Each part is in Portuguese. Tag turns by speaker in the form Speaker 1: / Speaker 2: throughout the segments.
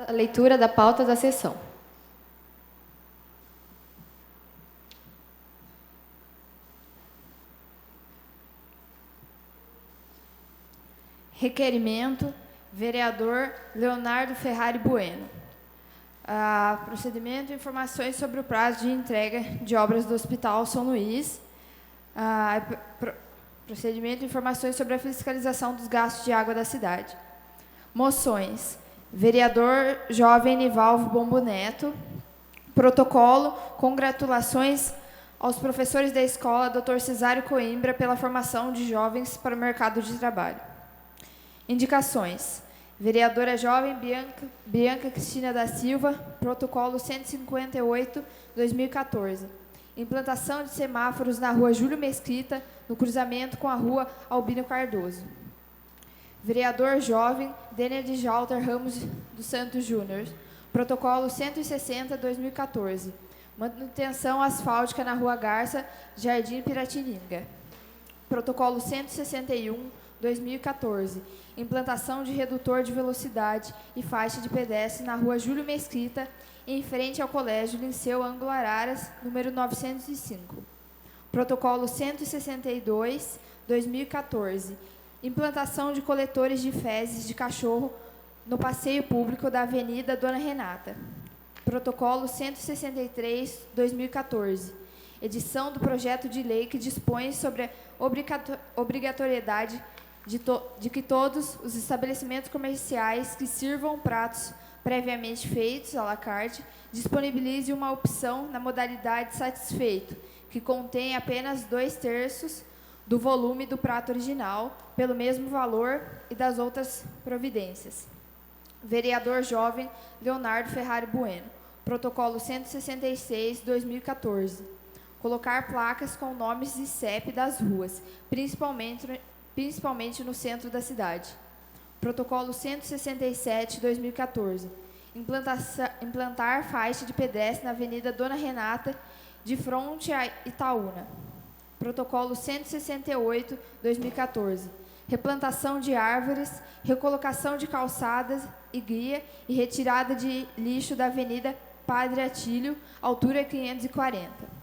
Speaker 1: A leitura da pauta da sessão.
Speaker 2: Requerimento, vereador Leonardo Ferrari Bueno. Procedimento, informações sobre o prazo de entrega de obras do Hospital São Luís. Procedimento, informações sobre a fiscalização dos gastos de água da cidade. Moções. Vereador Jovem Nivalvo Bombo Neto. Protocolo, congratulações aos professores da escola Dr. Cesário Coimbra pela formação de jovens para o mercado de trabalho. Indicações. Vereadora Jovem Bianca Cristina da Silva, protocolo 158/2014. Implantação de semáforos na rua Júlio Mesquita, no cruzamento com a rua Albino Cardoso. Vereador Jovem Dênia de Jalter Ramos dos Santos Júnior, protocolo 160/2014. Manutenção asfáltica na rua Garça, Jardim Piratininga. Protocolo 161/2014. Implantação de redutor de velocidade e faixa de pedestre na rua Júlio Mesquita, em frente ao Colégio Liceu Ângulo Araras, número 905. Protocolo 162/2014. Implantação de coletores de fezes de cachorro no passeio público da Avenida Dona Renata. Protocolo 163/2014. Edição do projeto de lei que dispõe sobre a obrigatoriedade de que todos os estabelecimentos comerciais que sirvam pratos previamente feitos à la carte disponibilizem uma opção na modalidade satisfeito, que contém apenas 2/3 do volume do prato original, pelo mesmo valor, e das outras providências. Vereador Jovem Leonardo Ferrari Bueno, protocolo 166/2014. Colocar placas com nomes e CEP das ruas, principalmente no centro da cidade. Protocolo 167/2014. Implantar faixa de pedestre na Avenida Dona Renata, de fronte a Itaúna. Protocolo 168/2014. Replantação de árvores, recolocação de calçadas e guia e retirada de lixo da Avenida Padre Atílio, altura 540.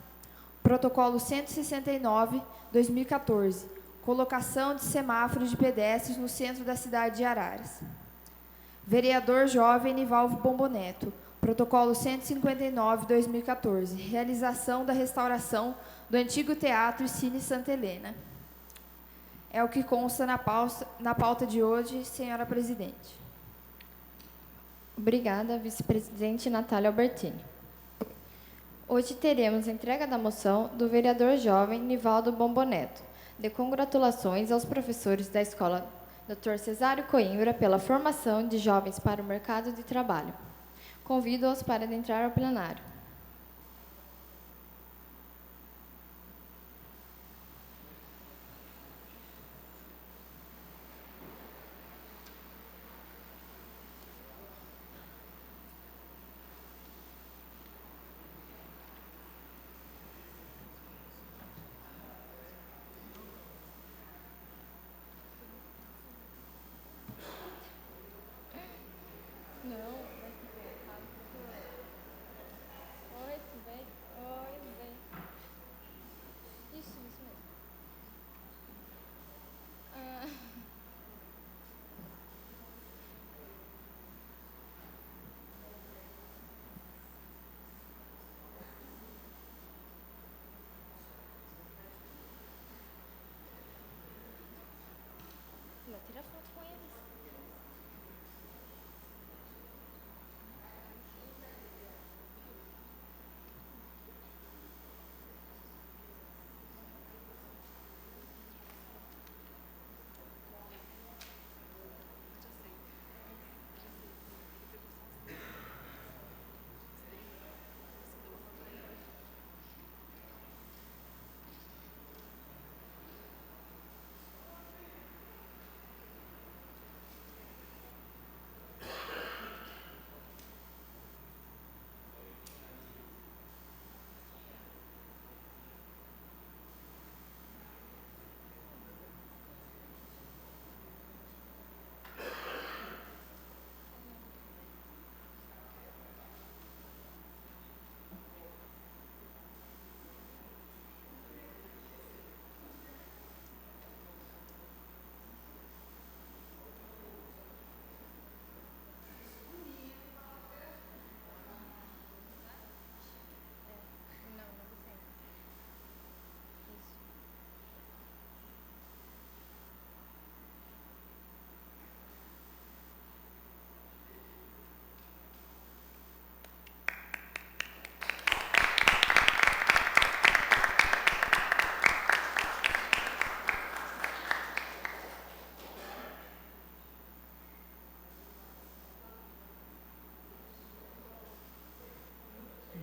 Speaker 2: Protocolo 169/2014. Colocação de semáforos de pedestres no centro da cidade de Araras. Vereador Jovem Nivalvo Bombo Neto, protocolo 159/2014. Realização da restauração do antigo Teatro e Cine Santa Helena. É o que consta na pauta de hoje, senhora presidente.
Speaker 1: Obrigada, vice-presidente Natália Albertini. Hoje teremos a entrega da moção do vereador Jovem Nivaldo Bombo Neto, de congratulações aos professores da escola Dr. Cesário Coimbra pela formação de jovens para o mercado de trabalho. Convido-os para adentrar ao plenário.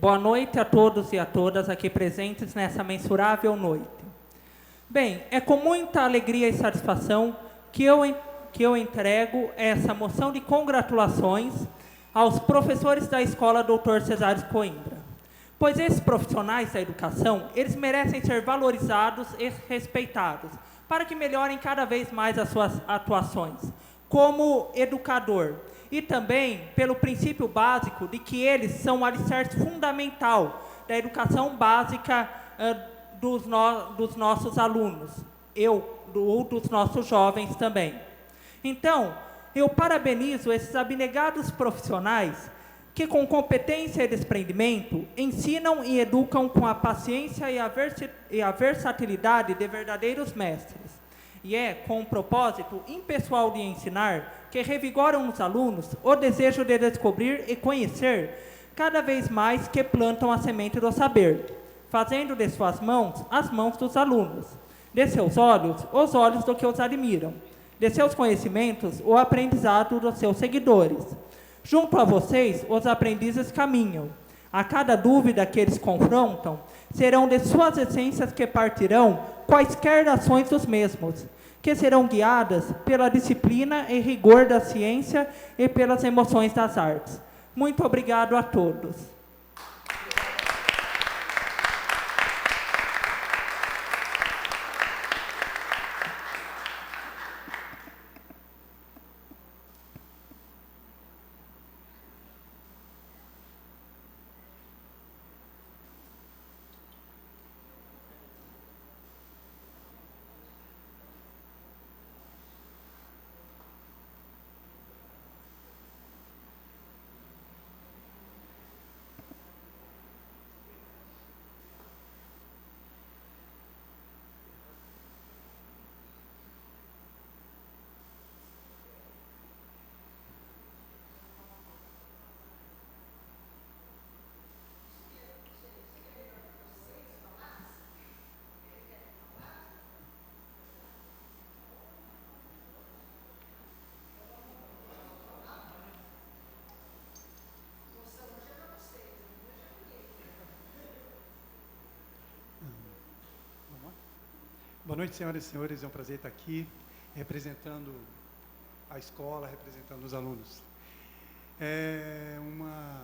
Speaker 3: Boa noite a todos e a todas aqui presentes nessa mensurável noite. Bem, é com muita alegria e satisfação que eu entrego essa moção de congratulações aos professores da Escola Dr. Cesário Coimbra, pois esses profissionais da educação, eles merecem ser valorizados e respeitados, para que melhorem cada vez mais as suas atuações como educador, e também pelo princípio básico de que eles são um alicerce fundamental da educação básica dos nossos alunos, ou dos nossos jovens também. Então, eu parabenizo esses abnegados profissionais que, com competência e desprendimento, ensinam e educam com a paciência e a versatilidade de verdadeiros mestres. E é com o propósito impessoal de ensinar que revigoram nos alunos o desejo de descobrir e conhecer cada vez mais, que plantam a semente do saber, fazendo de suas mãos as mãos dos alunos, de seus olhos os olhos do que os admiram, de seus conhecimentos o aprendizado dos seus seguidores. Junto a vocês, os aprendizes caminham. A cada dúvida que eles confrontam, serão de suas essências que partirão quaisquer ações dos mesmos, que serão guiadas pela disciplina e rigor da ciência e pelas emoções das artes. Muito obrigado a todos.
Speaker 4: Boa noite, senhoras e senhores. É um prazer estar aqui, representando a escola, representando os alunos. É uma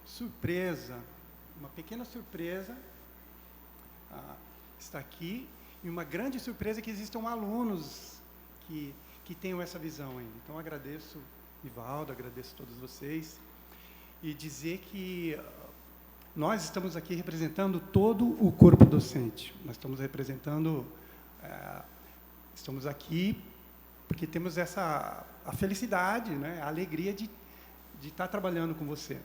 Speaker 4: surpresa, uma pequena surpresa estar aqui, e uma grande surpresa que existam alunos que tenham essa visão ainda. Então, agradeço, Nivaldo, agradeço a todos vocês, e dizer que nós estamos aqui representando todo o corpo docente. Nós estamos representando... estamos aqui porque temos a felicidade, né, a alegria de estar trabalhando com você.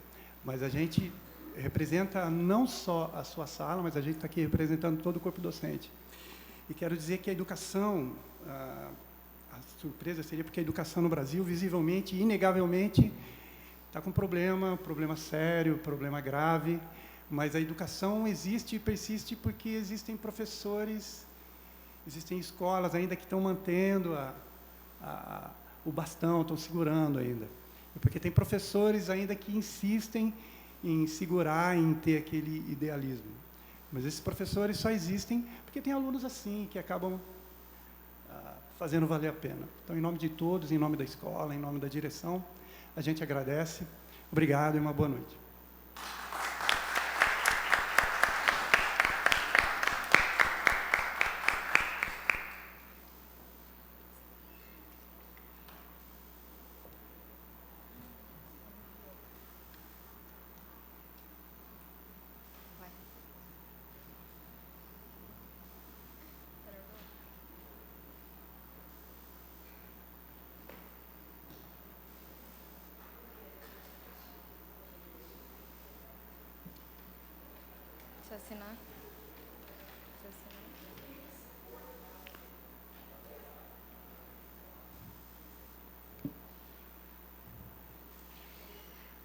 Speaker 4: Mas a gente representa não só a sua sala, mas a gente está aqui representando todo o corpo docente. E quero dizer que a educação, a surpresa seria porque a educação no Brasil, visivelmente, inegavelmente, está com problema sério, problema grave, mas a educação existe e persiste porque existem professores, existem escolas ainda que estão mantendo o bastão, estão segurando ainda. Porque tem professores ainda que insistem em segurar, em ter aquele idealismo. Mas esses professores só existem porque tem alunos assim, que acabam fazendo valer a pena. Então, em nome de todos, em nome da escola, em nome da direção, a gente agradece. Obrigado e uma boa noite.
Speaker 1: Deixa eu assinar.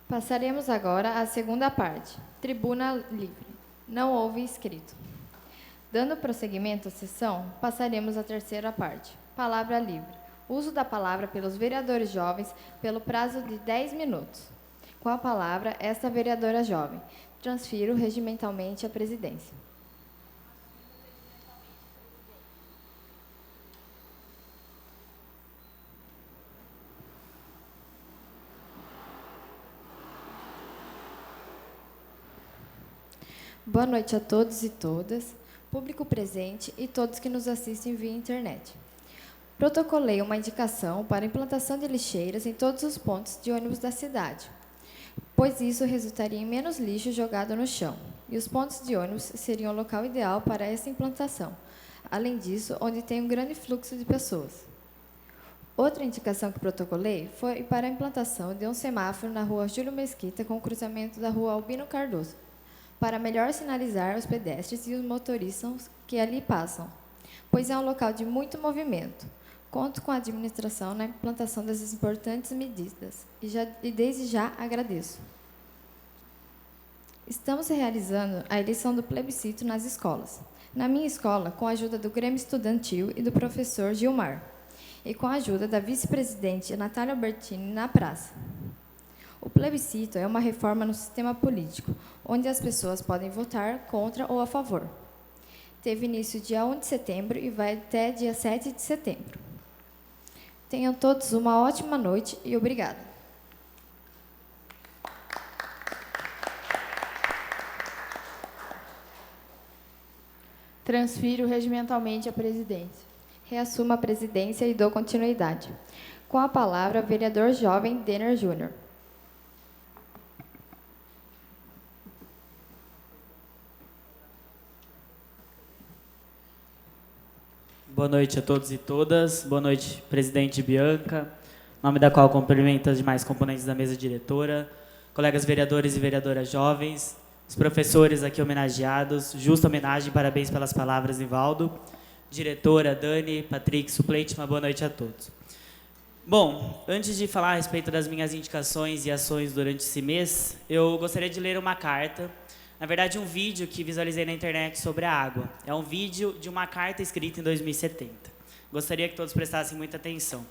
Speaker 1: Passaremos agora à segunda parte. Tribuna livre. Não houve inscrito. Dando prosseguimento à sessão, passaremos à terceira parte. Palavra livre. Uso da palavra pelos vereadores jovens pelo prazo de 10 minutos. Com a palavra, esta vereadora jovem, Transfiro regimentalmente a presidência. Boa noite a todos e todas, público presente e todos que nos assistem via internet. Protocolei uma indicação para a implantação de lixeiras em todos os pontos de ônibus da cidade, pois isso resultaria em menos lixo jogado no chão, e os pontos de ônibus seriam o local ideal para essa implantação. Além disso, onde tem um grande fluxo de pessoas. Outra indicação que protocolei foi para a implantação de um semáforo na rua Júlio Mesquita com o cruzamento da rua Albino Cardoso, para melhor sinalizar os pedestres e os motoristas que ali passam, pois é um local de muito movimento. Conto com a administração na implantação dessas importantes medidas e desde já agradeço. Estamos realizando a eleição do plebiscito nas escolas. Na minha escola, com a ajuda do Grêmio Estudantil e do professor Gilmar, e com a ajuda da vice-presidente Natália Albertini na praça. O plebiscito é uma reforma no sistema político, onde as pessoas podem votar contra ou a favor. Teve início dia 1 de setembro e vai até dia 7 de setembro. Tenham todos uma ótima noite e obrigada.
Speaker 2: Transfiro regimentalmente a presidência.
Speaker 1: Reassumo a presidência e dou continuidade. Com a palavra, o vereador jovem Denner Júnior.
Speaker 5: Boa noite a todos e todas. Boa noite, presidente Bianca, em nome da qual cumprimento as demais componentes da mesa diretora, colegas vereadores e vereadoras jovens, os professores aqui homenageados, justa homenagem, parabéns pelas palavras, Nivaldo, diretora Dani, Patrick, suplente, uma boa noite a todos. Bom, antes de falar a respeito das minhas indicações e ações durante esse mês, eu gostaria de ler uma carta, na verdade um vídeo que visualizei na internet sobre a água. É um vídeo de uma carta escrita em 2070. Gostaria que todos prestassem muita atenção.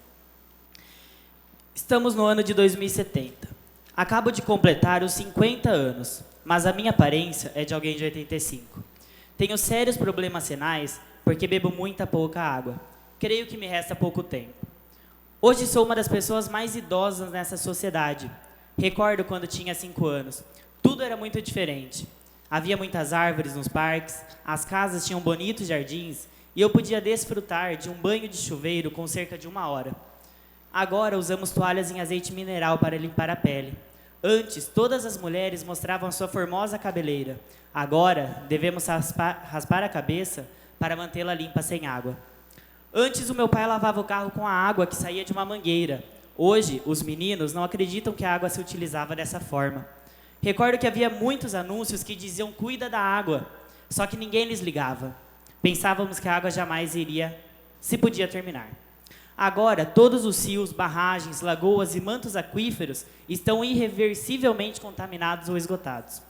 Speaker 5: Estamos no ano de 2070. Acabo de completar os 50 anos, mas a minha aparência é de alguém de 85. Tenho sérios problemas renais porque bebo muita pouca água. Creio que me resta pouco tempo. Hoje sou uma das pessoas mais idosas nessa sociedade. Recordo quando tinha 5 anos. Tudo era muito diferente. Havia muitas árvores nos parques, as casas tinham bonitos jardins e eu podia desfrutar de um banho de chuveiro com cerca de 1 hora. Agora usamos toalhas em azeite mineral para limpar a pele. Antes, todas as mulheres mostravam sua formosa cabeleira. Agora, devemos raspar a cabeça para mantê-la limpa sem água. Antes, o meu pai lavava o carro com a água que saía de uma mangueira. Hoje, os meninos não acreditam que a água se utilizava dessa forma. Recordo que havia muitos anúncios que diziam cuida da água, só que ninguém lhes ligava. Pensávamos que a água jamais se podia terminar. Agora, todos os rios, barragens, lagoas e mantos aquíferos estão irreversivelmente contaminados ou esgotados.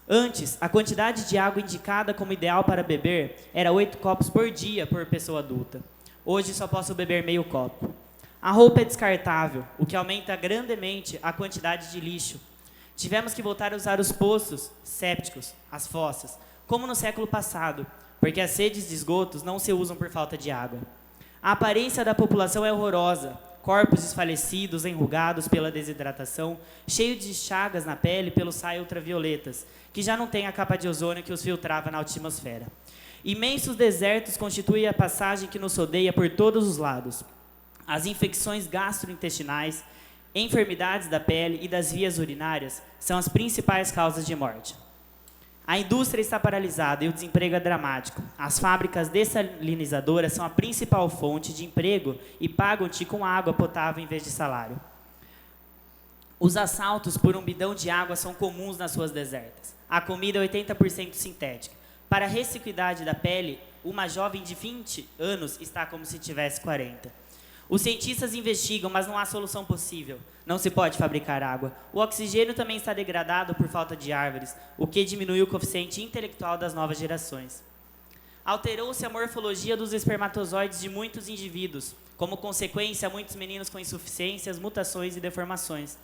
Speaker 5: Antes, a quantidade de água indicada como ideal para beber era 8 copos por dia por pessoa adulta. Hoje só posso beber meio copo. A roupa é descartável, o que aumenta grandemente a quantidade de lixo. Tivemos que voltar a usar os poços sépticos, as fossas, como no século passado, porque as redes de esgotos não se usam por falta de água. A aparência da população é horrorosa, corpos desfalecidos, enrugados pela desidratação, cheios de chagas na pele pelos raios ultravioletas, que já não tem a capa de ozônio que os filtrava na atmosfera. Imensos desertos constituem a passagem que nos rodeia por todos os lados. As infecções gastrointestinais, enfermidades da pele e das vias urinárias são as principais causas de morte. A indústria está paralisada e o desemprego é dramático. As fábricas dessalinizadoras são a principal fonte de emprego e pagam-te com água potável em vez de salário. Os assaltos por um bidão de água são comuns nas ruas desertas. A comida é 80% sintética. Para a ressequidade da pele, uma jovem de 20 anos está como se tivesse 40. Os cientistas investigam, mas não há solução possível. Não se pode fabricar água. O oxigênio também está degradado por falta de árvores, o que diminui o coeficiente intelectual das novas gerações. Alterou-se a morfologia dos espermatozoides de muitos indivíduos. Como consequência, muitos meninos com insuficiências, mutações e deformações.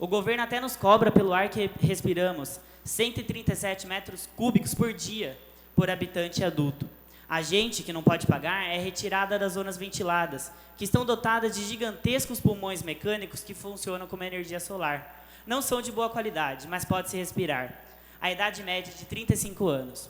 Speaker 5: O governo até nos cobra pelo ar que respiramos. 137 metros cúbicos por dia por habitante adulto. A gente que não pode pagar é retirada das zonas ventiladas, que estão dotadas de gigantescos pulmões mecânicos que funcionam como energia solar. Não são de boa qualidade, mas pode-se respirar. A idade média é de 35 anos.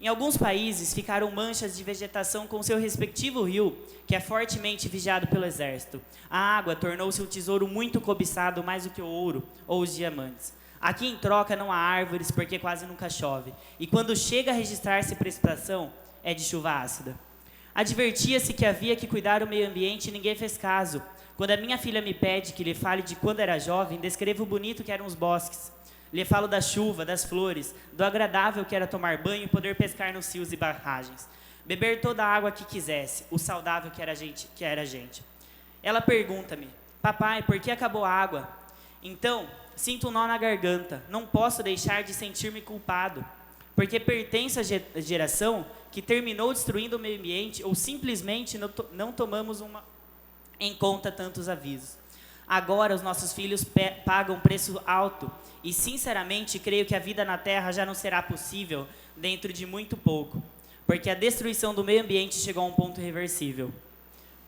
Speaker 5: Em alguns países, ficaram manchas de vegetação com seu respectivo rio, que é fortemente vigiado pelo exército. A água tornou-se um tesouro muito cobiçado, mais do que o ouro ou os diamantes. Aqui, em troca, não há árvores, porque quase nunca chove. E quando chega a registrar-se precipitação, é de chuva ácida. Advertia-se que havia que cuidar do meio ambiente e ninguém fez caso. Quando a minha filha me pede que lhe fale de quando era jovem, descrevo o bonito que eram os bosques. Lhe falo da chuva, das flores, do agradável que era tomar banho e poder pescar nos rios e barragens. Beber toda a água que quisesse, o saudável que era a gente. Ela pergunta-me, papai, por que acabou a água? Então, sinto um nó na garganta, não posso deixar de sentir-me culpado, porque pertenço à geração que terminou destruindo o meio ambiente ou simplesmente não tomamos em conta tantos avisos. Agora os nossos filhos pagam preço alto e, sinceramente, creio que a vida na Terra já não será possível dentro de muito pouco, porque a destruição do meio ambiente chegou a um ponto irreversível.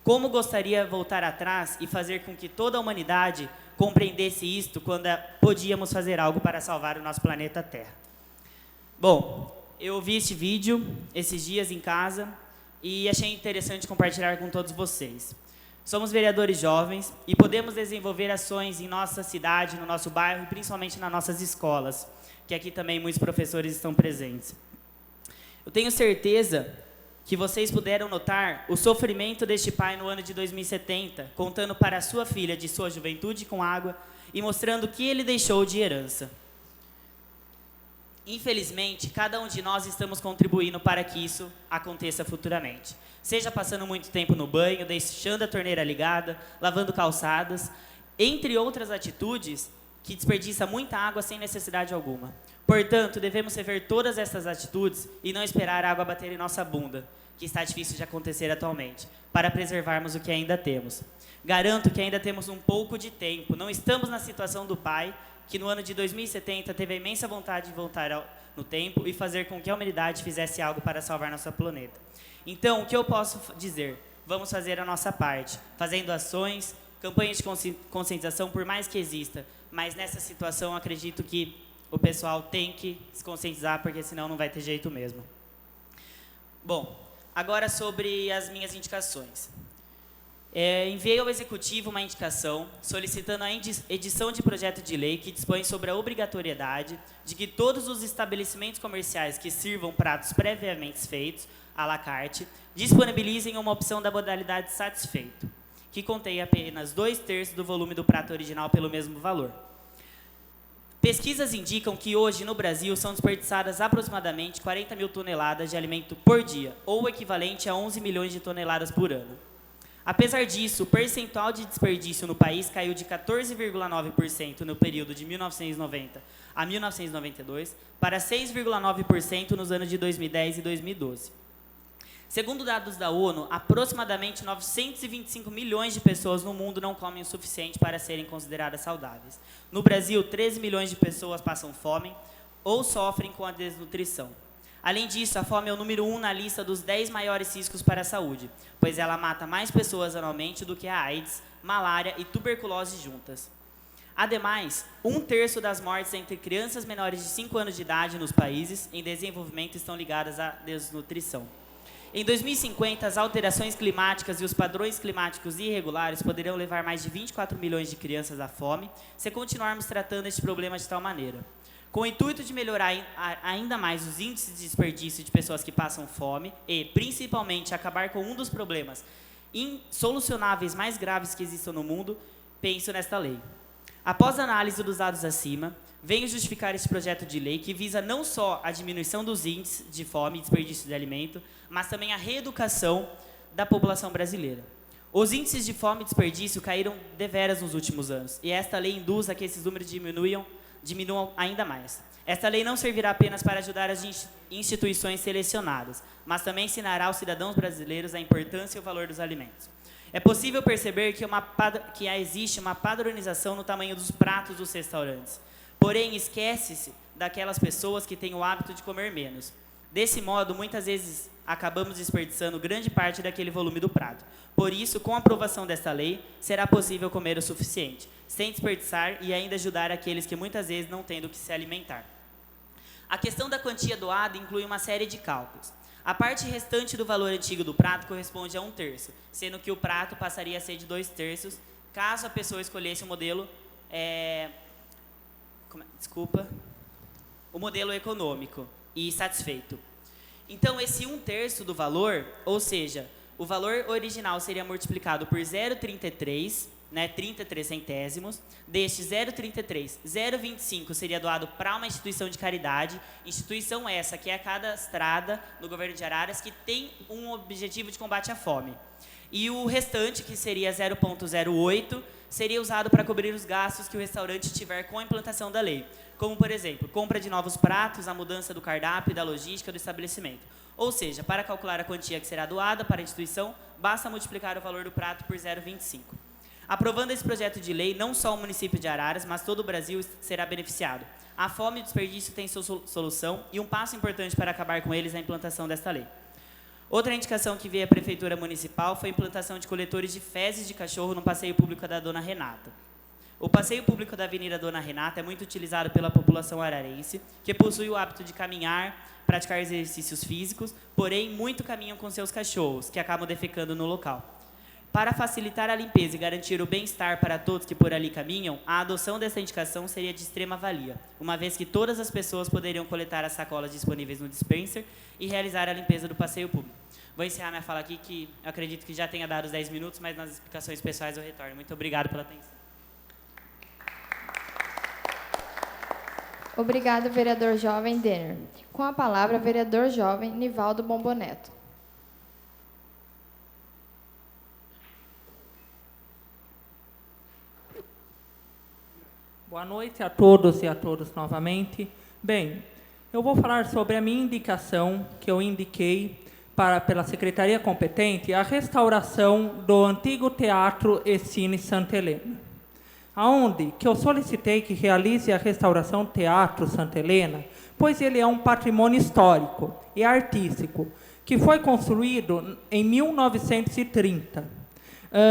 Speaker 5: Como gostaria de voltar atrás e fazer com que toda a humanidade compreendesse isto quando podíamos fazer algo para salvar o nosso planeta Terra. Bom, eu vi este vídeo esses dias em casa e achei interessante compartilhar com todos vocês. Somos vereadores jovens e podemos desenvolver ações em nossa cidade, no nosso bairro e principalmente nas nossas escolas, que aqui também muitos professores estão presentes. Eu tenho certeza que vocês puderam notar o sofrimento deste pai no ano de 2070, contando para a sua filha de sua juventude com água e mostrando o que ele deixou de herança. Infelizmente, cada um de nós estamos contribuindo para que isso aconteça futuramente. Seja passando muito tempo no banho, deixando a torneira ligada, lavando calçadas, entre outras atitudes que desperdiçam muita água sem necessidade alguma. Portanto, devemos rever todas essas atitudes e não esperar a água bater em nossa bunda, que está difícil de acontecer atualmente, para preservarmos o que ainda temos. Garanto que ainda temos um pouco de tempo, não estamos na situação do pai, que no ano de 2070 teve a imensa vontade de voltar no tempo e fazer com que a humanidade fizesse algo para salvar nosso planeta. Então, o que eu posso dizer? Vamos fazer a nossa parte, fazendo ações, campanhas de conscientização, por mais que exista, mas nessa situação acredito que o pessoal tem que se conscientizar, porque senão não vai ter jeito mesmo. Bom, agora sobre as minhas indicações. Enviei ao Executivo uma indicação solicitando a edição de projeto de lei que dispõe sobre a obrigatoriedade de que todos os estabelecimentos comerciais que sirvam pratos previamente feitos, à la carte, disponibilizem uma opção da modalidade satisfeito, que contém apenas 2/3 do volume do prato original pelo mesmo valor. Pesquisas indicam que hoje no Brasil são desperdiçadas aproximadamente 40 mil toneladas de alimento por dia, ou o equivalente a 11 milhões de toneladas por ano. Apesar disso, o percentual de desperdício no país caiu de 14,9% no período de 1990 a 1992 para 6,9% nos anos de 2010 e 2012. Segundo dados da ONU, aproximadamente 925 milhões de pessoas no mundo não comem o suficiente para serem consideradas saudáveis. No Brasil, 13 milhões de pessoas passam fome ou sofrem com a desnutrição. Além disso, a fome é o número 1 na lista dos 10 maiores riscos para a saúde, pois ela mata mais pessoas anualmente do que a AIDS, malária e tuberculose juntas. Ademais, 1/3 das mortes entre crianças menores de 5 anos de idade nos países em desenvolvimento estão ligadas à desnutrição. Em 2050, as alterações climáticas e os padrões climáticos irregulares poderão levar mais de 24 milhões de crianças à fome se continuarmos tratando este problema de tal maneira. Com o intuito de melhorar ainda mais os índices de desperdício de pessoas que passam fome e, principalmente, acabar com um dos problemas insolucionáveis mais graves que existem no mundo, penso nesta lei. Após a análise dos dados acima, venho justificar este projeto de lei que visa não só a diminuição dos índices de fome e desperdício de alimento, mas também a reeducação da população brasileira. Os índices de fome e desperdício caíram deveras nos últimos anos, e esta lei induz a que esses números diminuam ainda mais. Esta lei não servirá apenas para ajudar as instituições selecionadas, mas também ensinará aos cidadãos brasileiros a importância e o valor dos alimentos. É possível perceber que existe uma padronização no tamanho dos pratos dos restaurantes. Porém, esquece-se daquelas pessoas que têm o hábito de comer menos. Desse modo, muitas vezes acabamos desperdiçando grande parte daquele volume do prato. Por isso, com a aprovação desta lei, será possível comer o suficiente, sem desperdiçar e ainda ajudar aqueles que muitas vezes não têm do que se alimentar. A questão da quantia doada inclui uma série de cálculos. A parte restante do valor antigo do prato corresponde a 1/3, sendo que o prato passaria a ser de 2/3, caso a pessoa escolhesse o modelo, o modelo econômico e satisfeito. Então, esse 1/3 do valor, ou seja, o valor original seria multiplicado por 0,33, 33 centésimos. Deste 0,33, 0,25 seria doado para uma instituição de caridade, instituição essa que é cadastrada no governo de Araras, que tem um objetivo de combate à fome. E o restante, que seria 0,08, seria usado para cobrir os gastos que o restaurante tiver com a implantação da lei, como, por exemplo, compra de novos pratos, a mudança do cardápio e da logística do estabelecimento. Ou seja, para calcular a quantia que será doada para a instituição, basta multiplicar o valor do prato por 0,25. Aprovando esse projeto de lei, não só o município de Araras, mas todo o Brasil será beneficiado. A fome e o desperdício têm sua solução e um passo importante para acabar com eles é a implantação desta lei. Outra indicação que veio à Prefeitura Municipal foi a implantação de coletores de fezes de cachorro no passeio público da Dona Renata. O passeio público da Avenida Dona Renata é muito utilizado pela população ararense, que possui o hábito de caminhar, praticar exercícios físicos, porém muito caminham com seus cachorros, que acabam defecando no local. Para facilitar a limpeza e garantir o bem-estar para todos que por ali caminham, a adoção dessa indicação seria de extrema valia, uma vez que todas as pessoas poderiam coletar as sacolas disponíveis no dispenser e realizar a limpeza do passeio público. Vou encerrar minha fala aqui, que acredito que já tenha dado os 10 minutos, mas nas explicações pessoais eu retorno. Muito obrigado pela atenção.
Speaker 1: Obrigado, vereador jovem Denner. Com a palavra, vereador jovem Nivaldo Bomboneto.
Speaker 3: Boa noite a todos e a todas novamente. Bem, eu vou falar sobre a minha indicação, que eu indiquei pela Secretaria competente, a restauração do antigo Teatro e Cine Santa Helena, aonde que eu solicitei que realize a restauração do Teatro Santa Helena, pois ele é um patrimônio histórico e artístico, que foi construído em 1930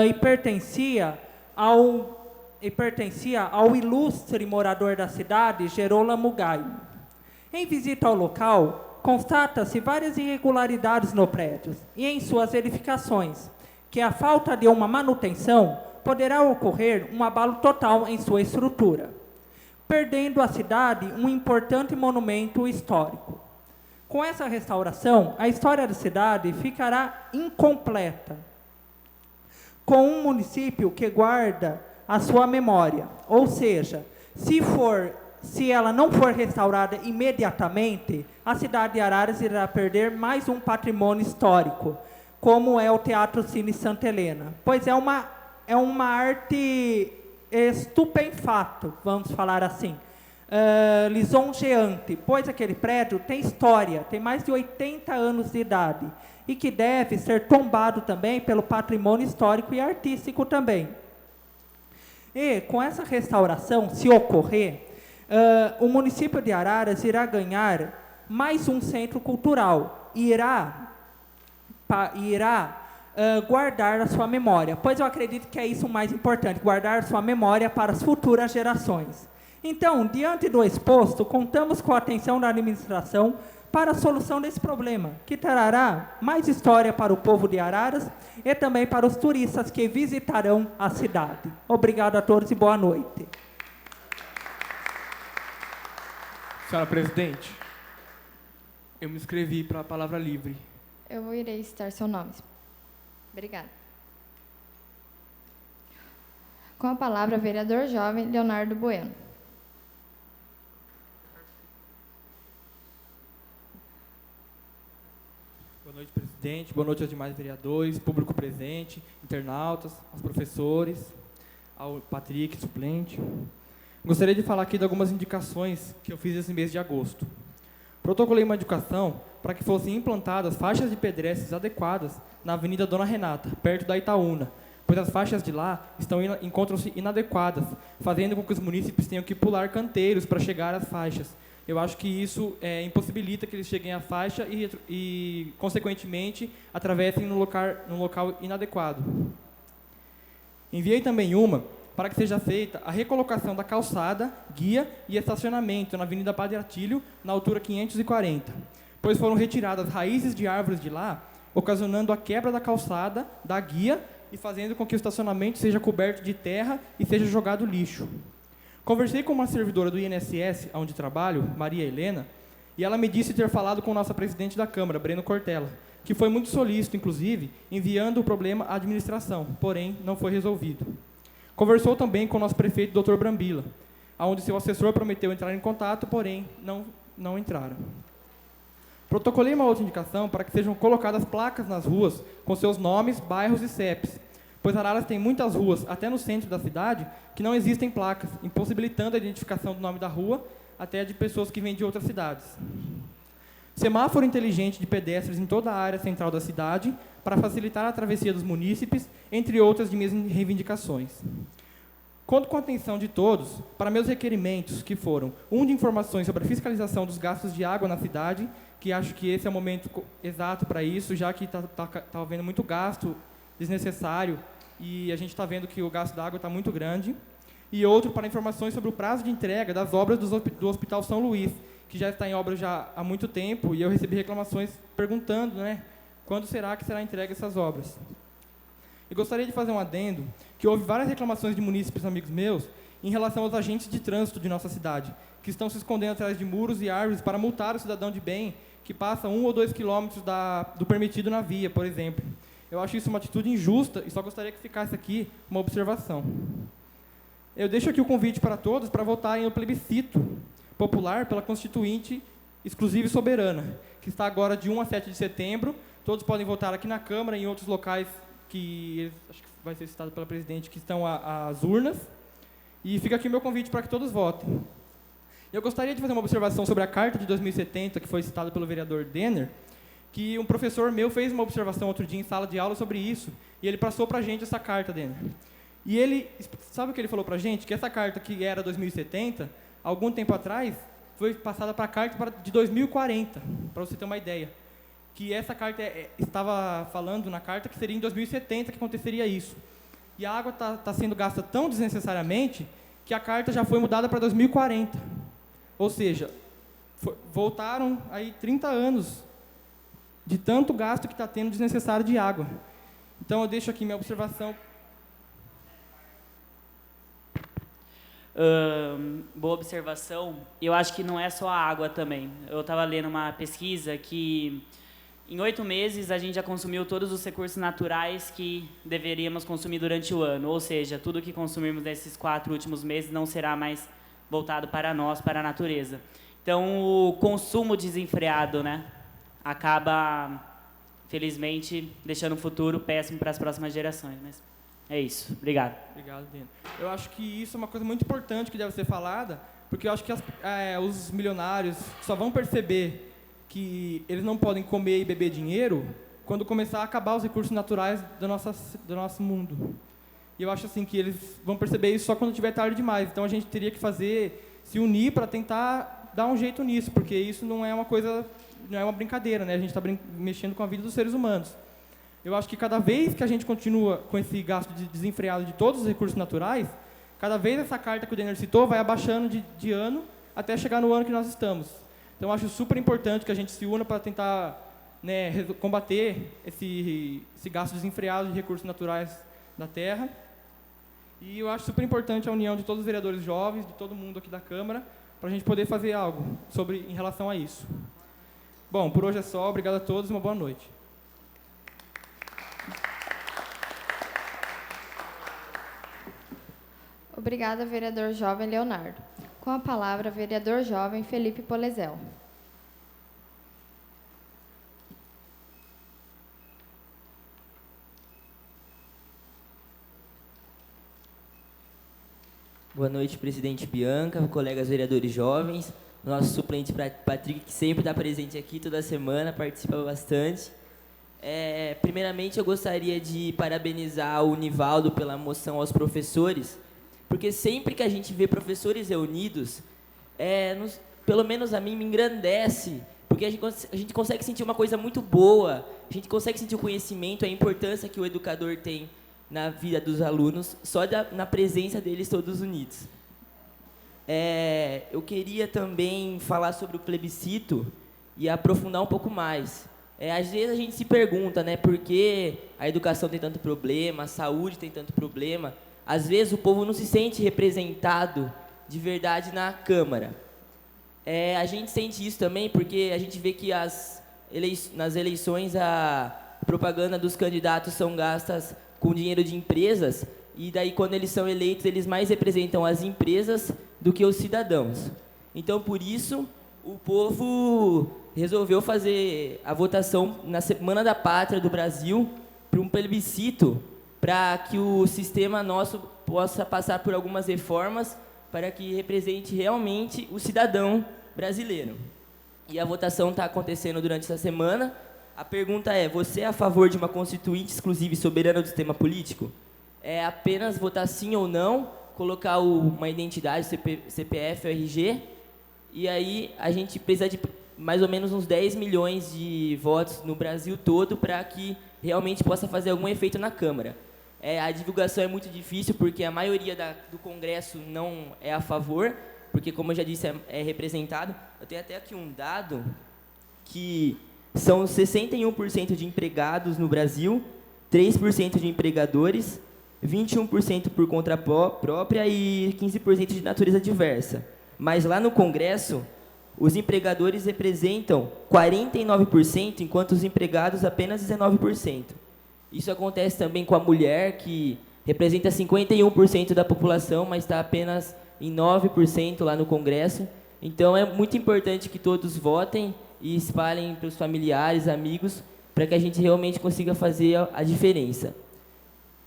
Speaker 3: e pertencia ao ilustre morador da cidade, Gerolamo Gaimo. Em visita ao local, constata-se várias irregularidades no prédio e em suas verificações, que a falta de uma manutenção poderá ocorrer um abalo total em sua estrutura, perdendo a cidade um importante monumento histórico. Com essa restauração, a história da cidade ficará incompleta, com um município que guarda a sua memória, ou seja, se ela não for restaurada imediatamente, a cidade de Araras irá perder mais um patrimônio histórico, como é o Teatro Cine Santa Helena, pois é uma arte estupefato, vamos falar assim, lisonjeante, pois aquele prédio tem história, tem mais de 80 anos de idade, e que deve ser tombado também pelo patrimônio histórico e artístico também. E, com essa restauração, se ocorrer, o município de Araras irá ganhar mais um centro cultural, irá guardar a sua memória, pois eu acredito que é isso o mais importante, guardar a sua memória para as futuras gerações. Então, diante do exposto, contamos com a atenção da administração para a solução desse problema, que trará mais história para o povo de Araras e também para os turistas que visitarão a cidade. Obrigado a todos e boa noite.
Speaker 6: Senhora Presidente, eu me inscrevi para a palavra livre.
Speaker 1: Eu irei citar seu nome. Obrigada. Com a palavra, vereador jovem Leonardo Bueno.
Speaker 6: Boa noite, presidente. Boa noite aos demais vereadores, público presente, internautas, aos professores, ao Patrick, suplente. Gostaria de falar aqui de algumas indicações que eu fiz esse mês de agosto. Protocolei uma indicação para que fossem implantadas faixas de pedestres adequadas na Avenida Dona Renata, perto da Itaúna, pois as faixas de lá encontram-se inadequadas, fazendo com que os munícipes tenham que pular canteiros para chegar às faixas, eu acho que isso impossibilita que eles cheguem à faixa e consequentemente, atravessem num local inadequado. Enviei também uma para que seja feita a recolocação da calçada, guia e estacionamento na Avenida Padre Atílio, na altura 540, pois foram retiradas raízes de árvores de lá, ocasionando a quebra da calçada, da guia e fazendo com que o estacionamento seja coberto de terra e seja jogado lixo. Conversei com uma servidora do INSS, onde trabalho, Maria Helena, e ela me disse ter falado com o nosso presidente da Câmara, Breno Cortella, que foi muito solícito, inclusive, enviando o problema à administração, porém não foi resolvido. Conversou também com o nosso prefeito, Dr. Brambila, onde seu assessor prometeu entrar em contato, porém não entraram. Protocolei uma outra indicação para que sejam colocadas placas nas ruas com seus nomes, bairros e CEPs, pois Araras tem muitas ruas, até no centro da cidade, que não existem placas, impossibilitando a identificação do nome da rua, até de pessoas que vêm de outras cidades. Semáforo inteligente de pedestres em toda a área central da cidade, para facilitar a travessia dos munícipes, entre outras de minhas reivindicações. Conto com a atenção de todos para meus requerimentos, que foram um de informações sobre a fiscalização dos gastos de água na cidade, que acho que esse é o momento exato para isso, já que está havendo muito gasto desnecessário e a gente está vendo que o gasto da água está muito grande. E outro para informações sobre o prazo de entrega das obras do Hospital São Luís, que já está em obra já há muito tempo, e eu recebi reclamações perguntando, quando será que será entregue essas obras. E gostaria de fazer um adendo, que houve várias reclamações de munícipes amigos meus em relação aos agentes de trânsito de nossa cidade, que estão se escondendo atrás de muros e árvores para multar o cidadão de bem que passa 1 ou 2 quilômetros do permitido na via, por exemplo. Eu acho isso uma atitude injusta e só gostaria que ficasse aqui uma observação. Eu deixo aqui o convite para todos para votarem no plebiscito popular pela Constituinte Exclusiva e Soberana, que está agora de 1 a 7 de setembro. Todos podem votar aqui na Câmara e em outros locais que acho que vai ser citado pela presidente, que estão as urnas. E fica aqui o meu convite para que todos votem. Eu gostaria de fazer uma observação sobre a Carta de 2070, que foi citada pelo vereador Denner, que um professor meu fez uma observação outro dia em sala de aula sobre isso, e ele passou para a gente essa carta, Denner. E ele, sabe o que ele falou para a gente? Que essa carta que era 2070, algum tempo atrás, foi passada para a carta de 2040, para você ter uma ideia. Que essa carta estava falando na carta que seria em 2070 que aconteceria isso. E a água está sendo gasta tão desnecessariamente que a carta já foi mudada para 2040. Ou seja, voltaram aí 30 anos de tanto gasto que está tendo desnecessário de água. Então, eu deixo aqui minha observação.
Speaker 5: Boa observação. Eu acho que não é só a água também. Eu estava lendo uma pesquisa que em 8 meses a gente já consumiu todos os recursos naturais que deveríamos consumir durante o ano. Ou seja, tudo que consumirmos nesses 4 últimos meses não será mais voltado para nós, para a natureza. Então, o consumo desenfreado, acaba, felizmente, deixando um futuro péssimo para as próximas gerações. Mas é isso. Obrigado.
Speaker 6: Obrigado, Dino. Eu acho que isso é uma coisa muito importante que deve ser falada, porque eu acho que os milionários só vão perceber que eles não podem comer e beber dinheiro quando começar a acabar os recursos naturais do nosso mundo. E eu acho assim que eles vão perceber isso só quando estiver tarde demais. Então a gente teria que se unir para tentar dar um jeito nisso, porque isso não é uma coisa, não é uma brincadeira, A gente está mexendo com a vida dos seres humanos. Eu acho que cada vez que a gente continua com esse gasto desenfreado de todos os recursos naturais, cada vez essa carta que o Denner citou vai abaixando de ano até chegar no ano que nós estamos. Então, eu acho super importante que a gente se una para tentar combater esse gasto desenfreado de recursos naturais da terra. E eu acho super importante a união de todos os vereadores jovens, de todo mundo aqui da Câmara, para a gente poder fazer algo em relação a isso. Bom, por hoje é só. Obrigado a todos e uma boa noite.
Speaker 1: Obrigada, vereador jovem Leonardo. Com a palavra, vereador jovem Felipe Polezel.
Speaker 7: Boa noite, presidente Bianca, colegas vereadores jovens, nosso suplente Patrick, que sempre está presente aqui toda semana, participa bastante. Primeiramente, eu gostaria de parabenizar o Nivaldo pela moção aos professores, porque sempre que a gente vê professores reunidos, pelo menos a mim, me engrandece, porque a gente consegue sentir uma coisa muito boa, a gente consegue sentir o conhecimento, a importância que o educador tem na vida dos alunos, só na presença deles todos unidos. Eu queria também falar sobre o plebiscito e aprofundar um pouco mais. Às vezes a gente se pergunta, né, por que a educação tem tanto problema, a saúde tem tanto problema. Às vezes o povo não se sente representado de verdade na Câmara. A gente sente isso também porque a gente vê que nas eleições a propaganda dos candidatos são gastas com dinheiro de empresas, e daí quando eles são eleitos, eles mais representam as empresas do que os cidadãos. Então, por isso, o povo resolveu fazer a votação na Semana da Pátria do Brasil para um plebiscito, para que o sistema nosso possa passar por algumas reformas para que represente realmente o cidadão brasileiro. E a votação está acontecendo durante essa semana. A pergunta é: você é a favor de uma constituinte exclusiva e soberana do sistema político? É apenas votar sim ou não, colocar uma identidade, CPF ou RG, e aí a gente precisa de mais ou menos uns 10 milhões de votos no Brasil todo para que realmente possa fazer algum efeito na Câmara. A divulgação é muito difícil porque a maioria do Congresso não é a favor, porque, como eu já disse, é representado. Eu tenho até aqui um dado que são 61% de empregados no Brasil, 3% de empregadores, 21% por conta própria e 15% de natureza diversa. Mas lá no Congresso, os empregadores representam 49%, enquanto os empregados apenas 19%. Isso acontece também com a mulher, que representa 51% da população, mas está apenas em 9% lá no Congresso. Então, é muito importante que todos votem e espalhem para os familiares, amigos, para que a gente realmente consiga fazer a diferença.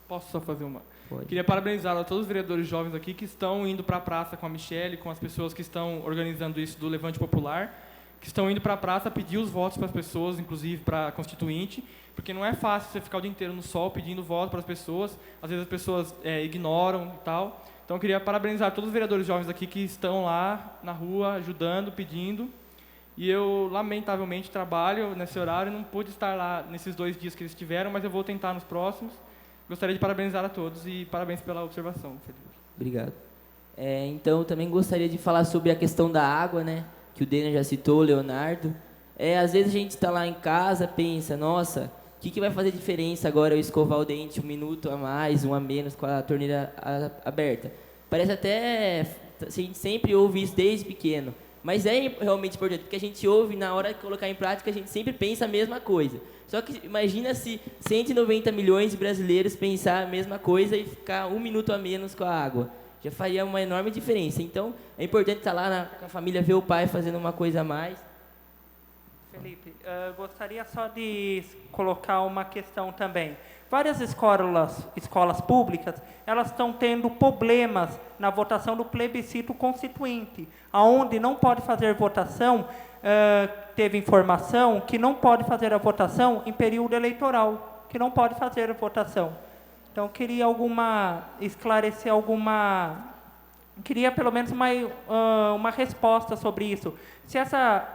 Speaker 6: Posso só fazer uma?
Speaker 7: Pode.
Speaker 6: Queria parabenizar a todos os vereadores jovens aqui que estão indo para a praça com a Michelle, com as pessoas que estão organizando isso do Levante Popular, que estão indo para a praça pedir os votos para as pessoas, inclusive para a Constituinte, porque não é fácil você ficar o dia inteiro no sol pedindo voto para as pessoas, às vezes as pessoas ignoram e tal. Então, eu queria parabenizar todos os vereadores jovens aqui que estão lá na rua, ajudando, pedindo. E eu, lamentavelmente, trabalho nesse horário, não pude estar lá nesses 2 dias que eles tiveram, mas eu vou tentar nos próximos. Gostaria de parabenizar a todos e parabéns pela observação, Felipe.
Speaker 7: Obrigado. Então, eu também gostaria de falar sobre a questão da água, né, que o Dênia já citou, o Leonardo. Às vezes a gente está lá em casa, pensa, nossa, o que vai fazer diferença agora eu escovar o dente 1 minuto a mais, 1 a menos com a torneira aberta? Parece até, a gente sempre ouve isso desde pequeno, mas é realmente importante, porque a gente ouve, na hora de colocar em prática, a gente sempre pensa a mesma coisa. Só que imagina se 190 milhões de brasileiros pensar a mesma coisa e ficar 1 minuto a menos com a água. Já faria uma enorme diferença. Então, é importante estar lá com a família, ver o pai fazendo uma coisa a mais.
Speaker 3: Felipe, gostaria só de colocar uma questão também. Várias escolas públicas, elas estão tendo problemas na votação do plebiscito constituinte, aonde não pode fazer votação, teve informação que não pode fazer a votação em período eleitoral, que não pode fazer a votação. Então, queria esclarecer queria pelo menos uma resposta sobre isso. Se essa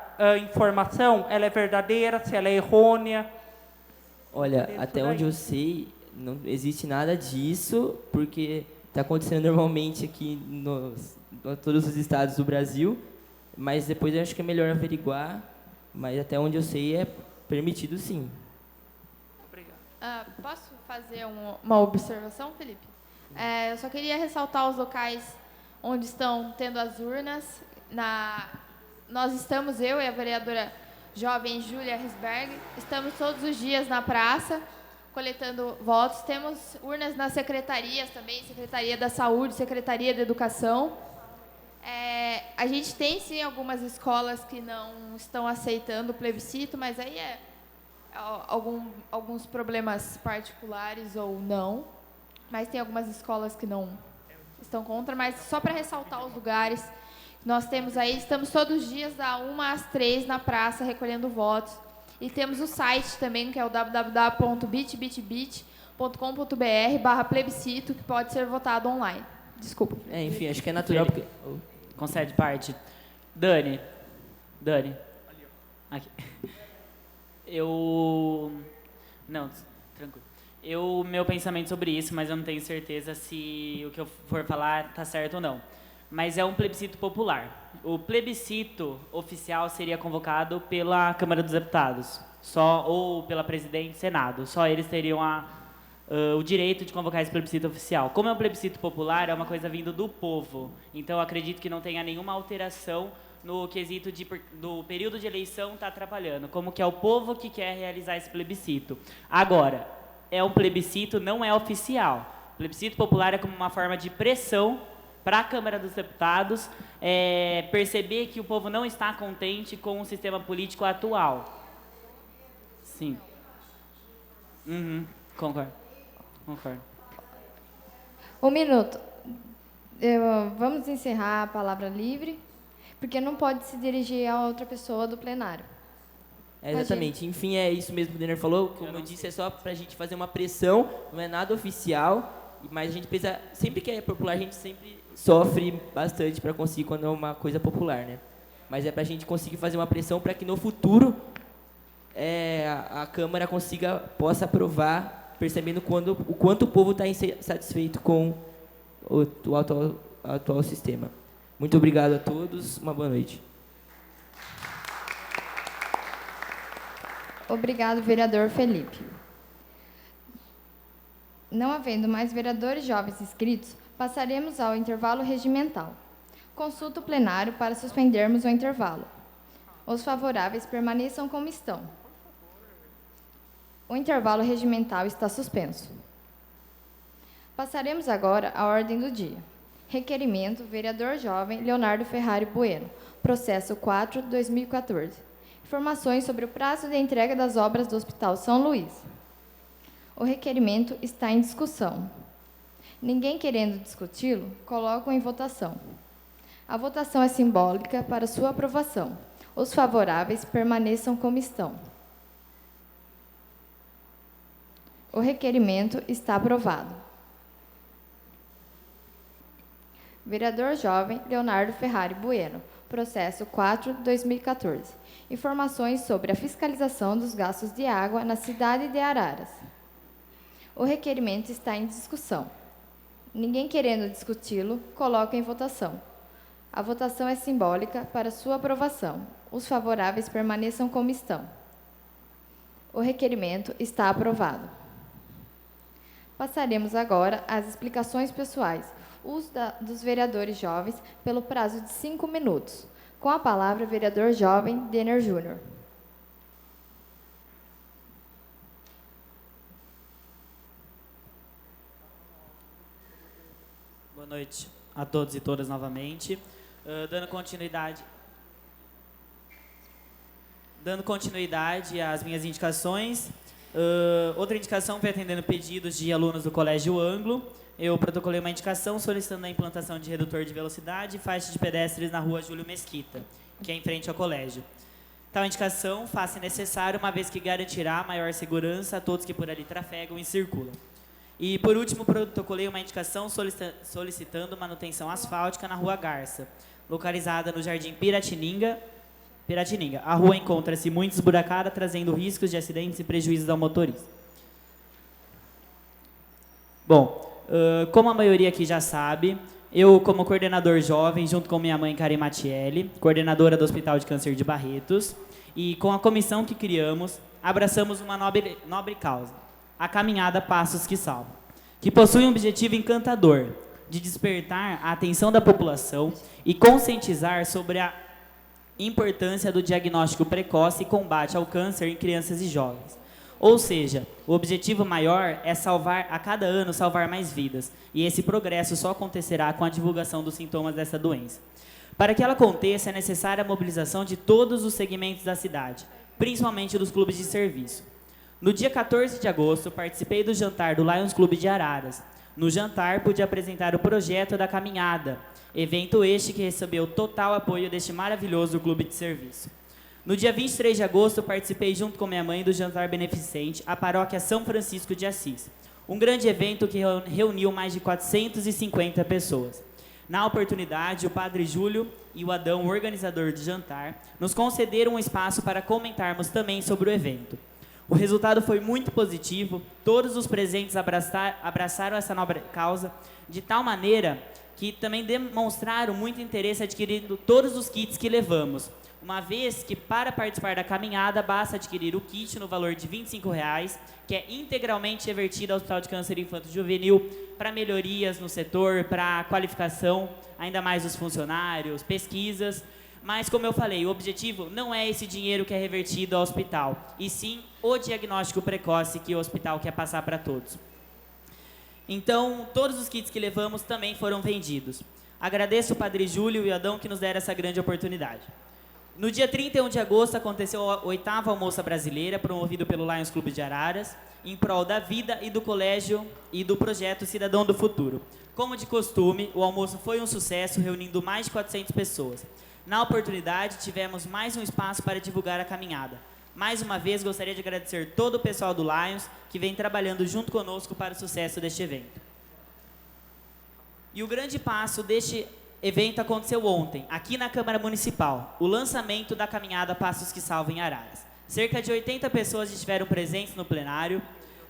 Speaker 3: informação ela é verdadeira, se ela é errônea.
Speaker 7: Olha, até onde eu sei, não existe nada disso, porque está acontecendo normalmente aqui em todos os estados do Brasil, mas depois eu acho que é melhor averiguar, mas até onde eu sei é permitido sim.
Speaker 3: Obrigado.
Speaker 1: Posso fazer uma observação, Felipe? Eu só queria ressaltar os locais onde estão tendo as urnas. Nós estamos, eu e a vereadora jovem Júlia Risberg, estamos todos os dias na praça, coletando votos. Temos urnas nas secretarias também, Secretaria da Saúde, Secretaria da Educação. A gente tem, sim, algumas escolas que não estão aceitando o plebiscito, mas aí alguns problemas particulares ou não. Mas tem algumas escolas que não estão contra. Mas só para ressaltar os lugares, nós temos aí, estamos todos os dias da 1 às 3 na praça recolhendo votos. E temos o site também, que é o www.bitbit.com.br/plebiscito, que pode ser votado online. Desculpa.
Speaker 7: Enfim, acho que é natural porque...
Speaker 5: Concede parte.
Speaker 8: Dani. Aqui. Não, tranquilo. Meu pensamento sobre isso, mas eu não tenho certeza se o que eu for falar está certo ou não. Mas é um plebiscito popular. O plebiscito oficial seria convocado pela Câmara dos Deputados, ou pela Presidente e Senado. Só eles teriam o direito de convocar esse plebiscito oficial. Como é um plebiscito popular, é uma coisa vindo do povo. Então, eu acredito que não tenha nenhuma alteração no quesito do período de eleição está atrapalhando. Como que é o povo que quer realizar esse plebiscito. Agora, é um plebiscito, não é oficial. O plebiscito popular é como uma forma de pressão para a Câmara dos Deputados perceber que o povo não está contente com o sistema político atual. Sim. Concordo.
Speaker 1: Um minuto. Vamos encerrar a palavra livre, porque não pode se dirigir a outra pessoa do plenário.
Speaker 7: Exatamente. Enfim, é isso mesmo que o Denner falou. Como eu disse, é só para a gente fazer uma pressão, não é nada oficial, mas a gente precisa, sempre que é popular, a gente sempre sofre bastante para conseguir quando é uma coisa popular, né? Mas é para a gente conseguir fazer uma pressão para que no futuro a Câmara possa aprovar, percebendo o quanto o povo está insatisfeito com o atual sistema. Muito obrigado a todos, uma boa noite.
Speaker 1: Obrigado, vereador Felipe. Não havendo mais vereadores jovens inscritos, passaremos ao intervalo regimental. Consulto o plenário para suspendermos o intervalo. Os favoráveis permaneçam como estão. O intervalo regimental está suspenso. Passaremos agora à ordem do dia. Requerimento, vereador jovem Leonardo Ferrari Bueno, processo 4/2014. Informações sobre o prazo de entrega das obras do Hospital São Luís. O requerimento está em discussão. Ninguém querendo discuti-lo, coloco em votação. A votação é simbólica para sua aprovação. Os favoráveis permaneçam como estão. O requerimento está aprovado. Vereador jovem Leonardo Ferrari Bueno, processo 4/2014. Informações sobre a fiscalização dos gastos de água na cidade de Araras. O requerimento está em discussão. Ninguém querendo discuti-lo, coloco em votação. A votação é simbólica para sua aprovação. Os favoráveis permaneçam como estão. O requerimento está aprovado. Passaremos agora às explicações pessoais. Uso dos vereadores jovens pelo prazo de 5 minutos. Com a palavra, vereador jovem Denner Júnior.
Speaker 8: Boa noite a todos e todas novamente. Dando continuidade às minhas indicações. Outra indicação foi atendendo pedidos de alunos do Colégio Anglo. Eu protocolei uma indicação solicitando a implantação de redutor de velocidade e faixa de pedestres na rua Júlio Mesquita, que é em frente ao colégio. Tal indicação faz-se necessário, uma vez que garantirá maior segurança a todos que por ali trafegam e circulam. E, por último, protocolei uma indicação solicitando manutenção asfáltica na Rua Garça, localizada no Jardim Piratininga. A rua encontra-se muito esburacada, trazendo riscos de acidentes e prejuízos ao motorista. Bom, como a maioria aqui já sabe, eu, como coordenador jovem, junto com minha mãe, Karen Matielli, coordenadora do Hospital de Câncer de Barretos, e com a comissão que criamos, abraçamos uma nobre causa, a caminhada Passos que Salvam, que possui um objetivo encantador de despertar a atenção da população e conscientizar sobre a importância do diagnóstico precoce e combate ao câncer em crianças e jovens. Ou seja, o objetivo maior é a cada ano salvar mais vidas, e esse progresso só acontecerá com a divulgação dos sintomas dessa doença. Para que ela aconteça, é necessária a mobilização de todos os segmentos da cidade, principalmente dos clubes de serviço. No dia 14 de agosto, participei do jantar do Lions Clube de Araras. No jantar, pude apresentar o projeto da caminhada, evento este que recebeu total apoio deste maravilhoso clube de serviço. No dia 23 de agosto, participei junto com minha mãe do jantar beneficente à paróquia São Francisco de Assis, um grande evento que reuniu mais de 450 pessoas. Na oportunidade, o Padre Júlio e o Adão, o organizador do jantar, nos concederam um espaço para comentarmos também sobre o evento. O resultado foi muito positivo, todos os presentes abraçaram essa nobre causa de tal maneira que também demonstraram muito interesse adquirindo todos os kits que levamos, uma vez que para participar da caminhada basta adquirir o kit no valor de R$ 25,00, que é integralmente revertido ao Hospital de Câncer Infanto-Juvenil para melhorias no setor, para qualificação ainda mais dos funcionários, pesquisas. Mas, como eu falei, o objetivo não é esse dinheiro que é revertido ao hospital, e sim o diagnóstico precoce que o hospital quer passar para todos. Então, todos os kits que levamos também foram vendidos. Agradeço o Padre Júlio e o Adão que nos deram essa grande oportunidade. No dia 31 de agosto aconteceu a 8ª Almoça Brasileira, promovido pelo Lions Clube de Araras, em prol da vida e do colégio e do projeto Cidadão do Futuro. Como de costume, o almoço foi um sucesso, reunindo mais de 400 pessoas. Na oportunidade, tivemos mais um espaço para divulgar a caminhada. Mais uma vez, gostaria de agradecer todo o pessoal do Lions, que vem trabalhando junto conosco para o sucesso deste evento. E o grande passo deste evento aconteceu ontem, aqui na Câmara Municipal, o lançamento da caminhada Passos que Salvam em Araras. Cerca de 80 pessoas estiveram presentes no plenário,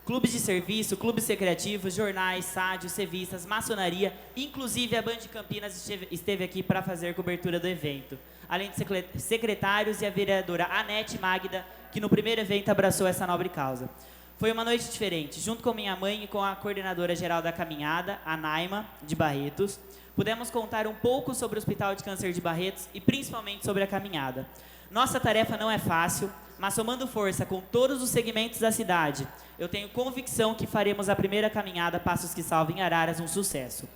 Speaker 8: clubes de serviço, clubes recreativos, jornais, sádios, revistas, maçonaria, inclusive a Band de Campinas esteve aqui para fazer cobertura do evento, além de secretários e a vereadora Anete Magda, que no primeiro evento abraçou essa nobre causa. Foi uma noite diferente, junto com minha mãe e com a coordenadora geral da caminhada, a Naima, de Barretos, pudemos contar um pouco sobre o Hospital de Câncer de Barretos e principalmente sobre a caminhada. Nossa tarefa não é fácil, mas somando força com todos os segmentos da cidade, eu tenho convicção que faremos a primeira caminhada Passos que Salvam em Araras um sucesso.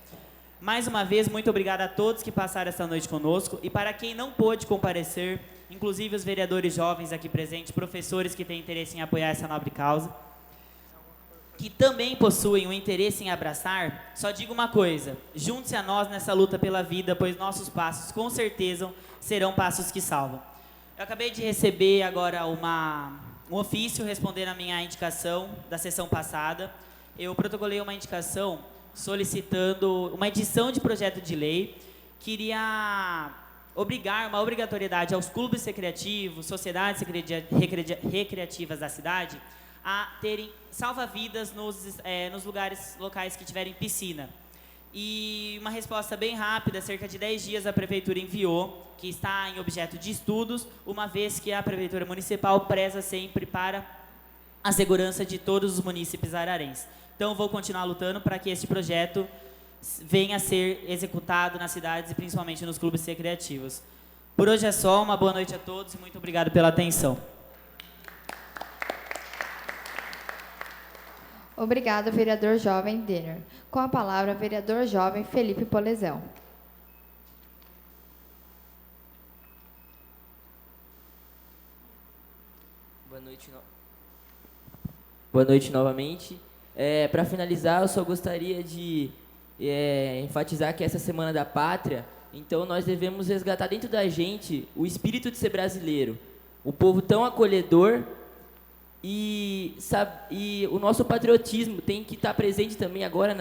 Speaker 8: Mais uma vez, muito obrigado a todos que passaram essa noite conosco e para quem não pôde comparecer, inclusive os vereadores jovens aqui presentes, professores que têm interesse em apoiar essa nobre causa, que também possuem o interesse em abraçar, só digo uma coisa: junte-se a nós nessa luta pela vida, pois nossos passos, com certeza, serão passos que salvam. Eu acabei de receber agora um ofício respondendo a minha indicação da sessão passada. Eu protocolei uma indicação solicitando uma edição de projeto de lei que iria obrigar uma obrigatoriedade aos clubes recreativos, sociedades recreativas da cidade, a terem salva-vidas nos locais que tiverem piscina. E uma resposta bem rápida, cerca de 10 dias a Prefeitura enviou, que está em objeto de estudos, uma vez que a Prefeitura Municipal preza sempre para a segurança de todos os munícipes ararenses. Então, vou continuar lutando para que esse projeto venha a ser executado nas cidades e principalmente nos clubes recreativos. Por hoje é só, uma boa noite a todos e muito obrigado pela atenção.
Speaker 1: Obrigada, vereador jovem Denner. Com a palavra, vereador jovem Felipe Polezel.
Speaker 7: Boa noite novamente. Para finalizar, eu só gostaria de enfatizar que essa Semana da Pátria, então nós devemos resgatar dentro da gente o espírito de ser brasileiro, o povo tão acolhedor. E o nosso patriotismo tem que estar presente também agora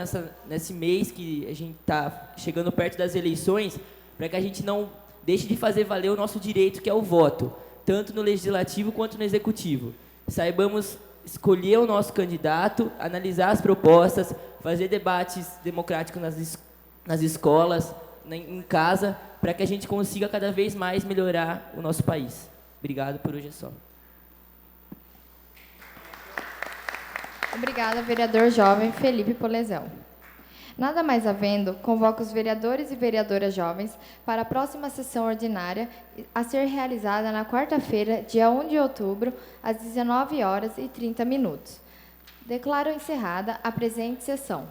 Speaker 7: nesse mês que a gente está chegando perto das eleições, para que a gente não deixe de fazer valer o nosso direito, que é o voto, tanto no legislativo quanto no executivo. Saibamos escolher o nosso candidato, analisar as propostas, fazer debates democráticos nas escolas, em casa, para que a gente consiga cada vez mais melhorar o nosso país. Obrigado, por hoje é só.
Speaker 1: Obrigada, vereador jovem Felipe Polezel. Nada mais havendo, convoco os vereadores e vereadoras jovens para a próxima sessão ordinária a ser realizada na quarta-feira, dia 1 de outubro, às 19h30. Declaro encerrada a presente sessão.